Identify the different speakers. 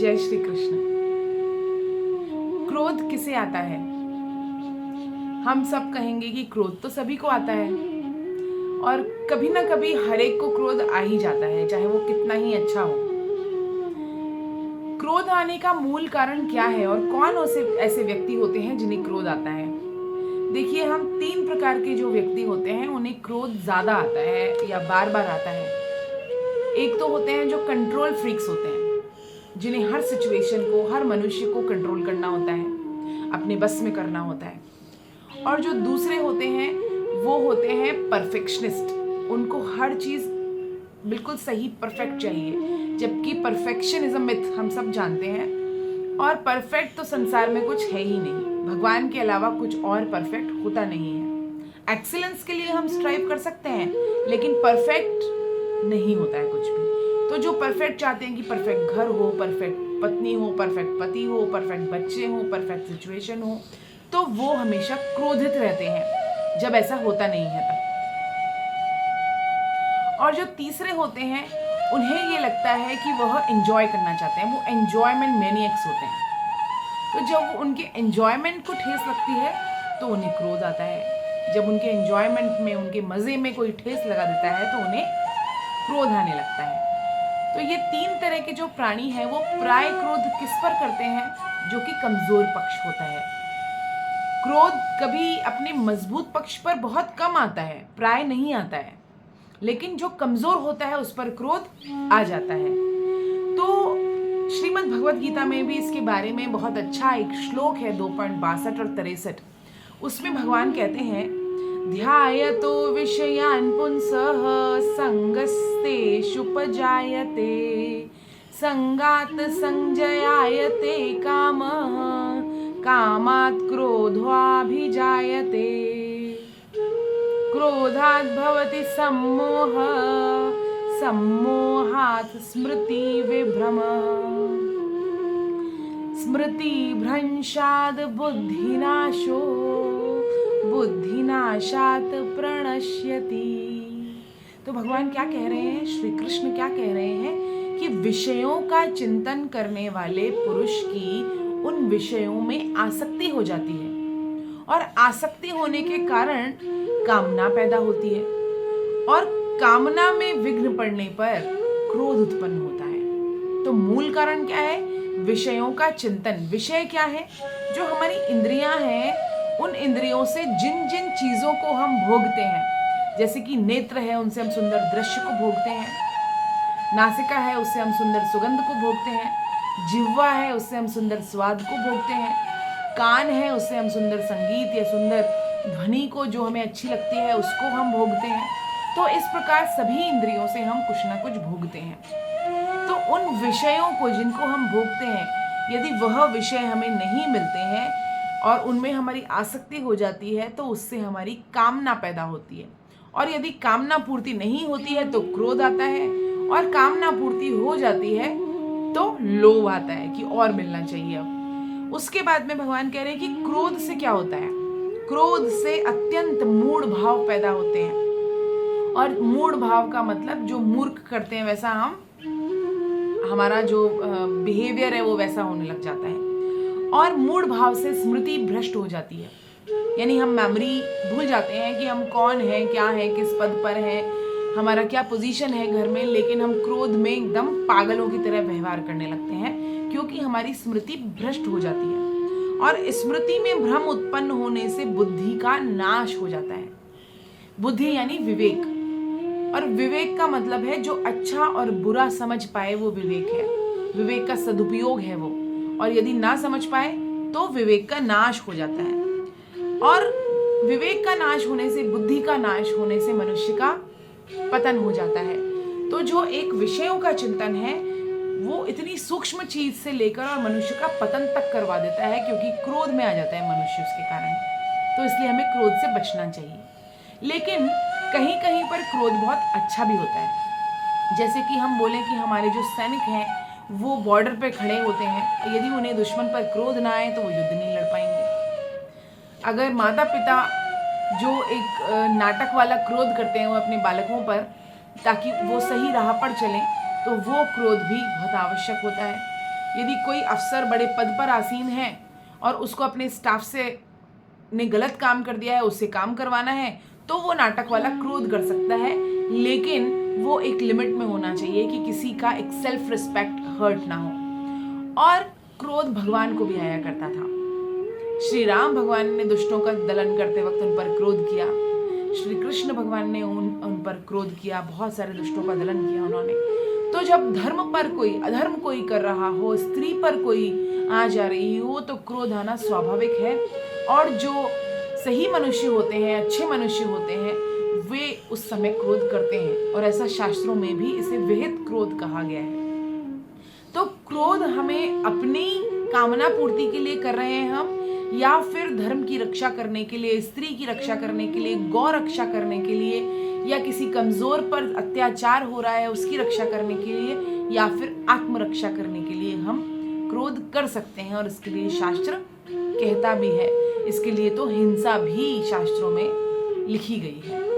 Speaker 1: जय श्री कृष्ण। क्रोध किसे आता है? हम सब कहेंगे कि क्रोध तो सभी को आता है और कभी ना कभी हर एक को क्रोध आ ही जाता है, चाहे वो कितना ही अच्छा हो। क्रोध आने का मूल कारण क्या है और कौन ऐसे व्यक्ति होते हैं जिन्हें क्रोध आता है? देखिए, हम 3 प्रकार के जो व्यक्ति होते हैं उन्हें क्रोध ज्यादा आता है या बार बार आता है। एक तो होते हैं जो कंट्रोल फ्रीक्स होते हैं, जिन्हें हर सिचुएशन को, हर मनुष्य को कंट्रोल करना होता है, अपने बस में करना होता है। और जो दूसरे होते हैं वो होते हैं परफेक्शनिस्ट। उनको हर चीज़ बिल्कुल सही, परफेक्ट चाहिए, जबकि परफेक्शनिज्म मिथ हम सब जानते हैं। और परफेक्ट तो संसार में कुछ है ही नहीं, भगवान के अलावा कुछ और परफेक्ट होता नहीं है। एक्सीलेंस के लिए हम स्ट्राइव कर सकते हैं, लेकिन परफेक्ट नहीं होता है कुछ भी। तो जो परफेक्ट चाहते हैं कि परफेक्ट घर हो, परफेक्ट पत्नी हो, परफेक्ट पति हो, परफेक्ट बच्चे हो, परफेक्ट सिचुएशन हो, तो वो हमेशा क्रोधित रहते हैं जब ऐसा होता नहीं है तब। और जो तीसरे होते हैं उन्हें ये लगता है कि वह एंजॉय करना चाहते हैं, वो एंजॉयमेंट मैनिएक्स होते हैं। तो जब उनके एंजॉयमेंट को ठेस लगती है तो उन्हें क्रोध आता है। जब उनके एंजॉयमेंट में, उनके मज़े में कोई ठेस लगा देता है तो उन्हें क्रोध आने लगता है। तो ये 3 तरह के जो प्राणी हैं वो प्राय क्रोध किस पर करते हैं? जो कि कमजोर पक्ष होता है। क्रोध कभी अपने मजबूत पक्ष पर बहुत कम आता है, प्राय नहीं आता है, लेकिन जो कमजोर होता है उस पर क्रोध आ जाता है। तो श्रीमद् भगवत गीता में भी इसके बारे में बहुत अच्छा एक श्लोक है, 2.62 और 63। उसमें भगवान कहते हैं, ध्यायतो विषयान् पुंसः संगस्तेषुपजायते संगात् संजयायते कामः कामात् क्रोधोऽभिजायते क्रोधात् भवति सम्मोहः सम्मोहात् स्मृतिविभ्रमः स्मृतिभ्रंशात् बुद्धिनाशो बुद्धिनाशात् प्रणश्यति। तो भगवान क्या कह रहे हैं, श्री कृष्ण क्या कह रहे हैं कि विषयों का चिंतन करने वाले पुरुष की उन विषयों में आसक्ति हो जाती है और आसक्ति होने के कारण कामना पैदा होती है और कामना में विघ्न पड़ने पर क्रोध उत्पन्न होता है। तो मूल कारण क्या है? विषयों का चिंतन। विषय क्या है? जो हमारी इंद्रियां हैं, उन इंद्रियों से जिन जिन चीज़ों को हम भोगते हैं, जैसे कि नेत्र है, उनसे हम सुंदर दृश्य को भोगते हैं, नासिका है, उससे हम सुंदर सुगंध को भोगते हैं, जिह्वा है, उससे हम सुंदर स्वाद को भोगते हैं, कान है, उससे हम सुंदर संगीत या सुंदर ध्वनि को, जो हमें अच्छी लगती है, उसको हम भोगते हैं। तो इस प्रकार सभी इंद्रियों से हम कुछ ना कुछ भोगते हैं। तो उन विषयों को जिनको हम भोगते हैं, यदि वह विषय हमें नहीं मिलते हैं और उनमें हमारी आसक्ति हो जाती है तो उससे हमारी कामना पैदा होती है। और यदि कामना पूर्ति नहीं होती है तो क्रोध आता है, और कामना पूर्ति हो जाती है तो लोभ आता है कि और मिलना चाहिए अब। उसके बाद में भगवान कह रहे हैं कि क्रोध से क्या होता है? क्रोध से अत्यंत मूढ़ भाव पैदा होते हैं। और मूढ़ भाव का मतलब जो मूर्ख करते हैं वैसा हमारा जो बिहेवियर है वो वैसा होने लग जाता है। और मूढ़ भाव से स्मृति भ्रष्ट हो जाती है, यानी हम मेमोरी भूल जाते हैं कि हम कौन हैं, क्या हैं, किस पद पर हैं, हमारा क्या पोजीशन है घर में। लेकिन हम क्रोध में एकदम पागलों की तरह व्यवहार करने लगते हैं, क्योंकि हमारी स्मृति भ्रष्ट हो जाती है। और स्मृति में भ्रम उत्पन्न होने से बुद्धि का नाश हो जाता है। बुद्धि यानी विवेक, और विवेक का मतलब है जो अच्छा और बुरा समझ पाए वो विवेक है, विवेक का सदुपयोग है वो। और यदि ना समझ पाए तो विवेक का नाश हो जाता है। और विवेक का नाश होने से, बुद्धि का नाश होने से मनुष्य का पतन हो जाता है। तो जो एक विषयों का चिंतन है वो इतनी सूक्ष्म चीज से लेकर और मनुष्य का पतन तक करवा देता है, क्योंकि क्रोध में आ जाता है मनुष्य उसके कारण। तो इसलिए हमें क्रोध से बचना चाहिए। लेकिन कहीं कहीं पर क्रोध बहुत अच्छा भी होता है। जैसे कि हम बोलें कि हमारे जो सैनिक हैं वो बॉर्डर पे खड़े होते हैं, यदि उन्हें दुश्मन पर क्रोध ना आए तो वो युद्ध नहीं लड़ पाएंगे। अगर माता पिता जो एक नाटक वाला क्रोध करते हैं वो अपने बालकों पर ताकि वो सही राह पर चलें, तो वो क्रोध भी बहुत आवश्यक होता है। यदि कोई अफसर बड़े पद पर आसीन है और उसको अपने स्टाफ से ने गलत काम कर दिया है, उससे काम करवाना है, तो वो नाटक वाला क्रोध कर सकता है, लेकिन वो एक लिमिट में होना चाहिए कि किसी का एक सेल्फ रिस्पेक्ट हर्ट ना हो। और क्रोध भगवान को भी आया करता था। श्री राम भगवान ने दुष्टों का दलन करते वक्त उन पर क्रोध किया, श्री कृष्ण भगवान ने उन पर क्रोध किया, बहुत सारे दुष्टों का दलन किया उन्होंने। तो जब धर्म पर कोई अधर्म कोई कर रहा हो, स्त्री पर कोई आ जा रही हो, तो क्रोध आना स्वाभाविक है। और जो सही मनुष्य होते हैं, अच्छे मनुष्य होते हैं, वे उस समय क्रोध करते हैं, और ऐसा शास्त्रों में भी इसे विहित क्रोध कहा गया है। तो क्रोध हमें अपनी कामना पूर्ति के लिए कर रहे हैं हम, या फिर धर्म की रक्षा करने के लिए, स्त्री की रक्षा करने के लिए, गौ रक्षा करने के लिए, या किसी कमजोर पर अत्याचार हो रहा है उसकी रक्षा करने के लिए, या फिर आत्मरक्षा करने के लिए हम क्रोध कर सकते हैं। और इसके लिए शास्त्र कहता भी है, इसके लिए तो हिंसा भी शास्त्रों में लिखी गई है।